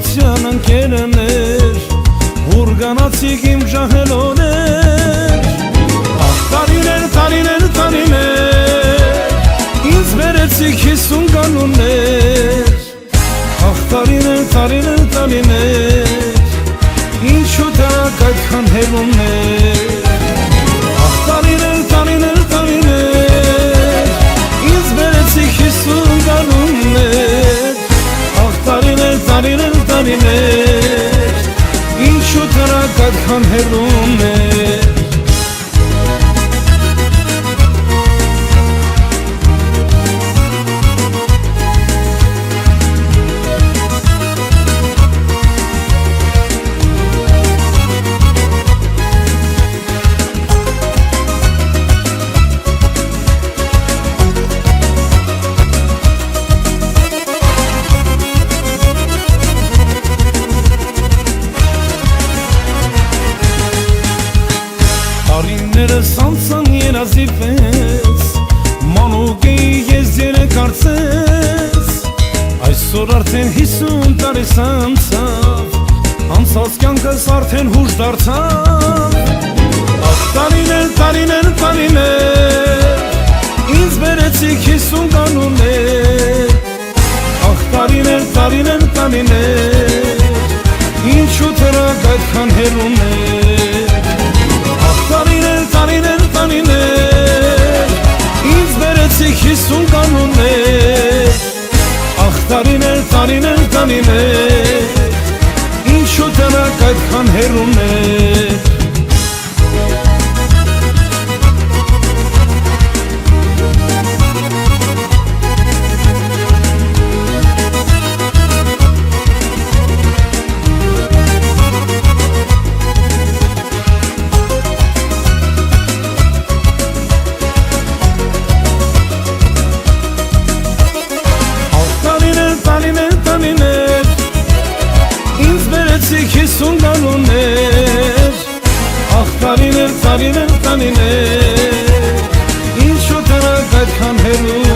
Ջահելության ընկերներ Ուրգանացիք իմ ջահելոներ Ախ տարիներ, տարիներ, տարիներ Ինձ վերեցիք 50 կանուններ Ախ տարիներ, տարիներ, տարիներ Ինչու դարակ այդքան հելուններ Ախ տարիներ, տարիներ, տարիներ Ինձ վերեցիք 50 կանուններ Ախ տարիներ, տարիներ, տարիներ Ինչու դարակ այդքան հելուններ Տարիներս անցան երազիվեց Մանուկ էի ես երեքարծես Այսօր արդեն 50 տարիս անցավ Անցած կյանքս արդեն հուշ դարձավ Ախ տարիներ, տարիներ, տարիներ Ինձ վերեցիք 50 կանուններ Ախ տարիներ, տարիներ, տարիներ Ինչու դրակ այդքան հելուններ Տարիներ, տարիներ, տարիներ Ինձ վերեցիք 50 կանուններ Ախ տարիներ, տարիներ, տարիներ Ինչու դրանք այդքան հեռուներ Ինձ վերեցիք 50 կանուններ Ախ տարիներ, տարիներ, տարիներ Ինչու դրանք այդքան հեռու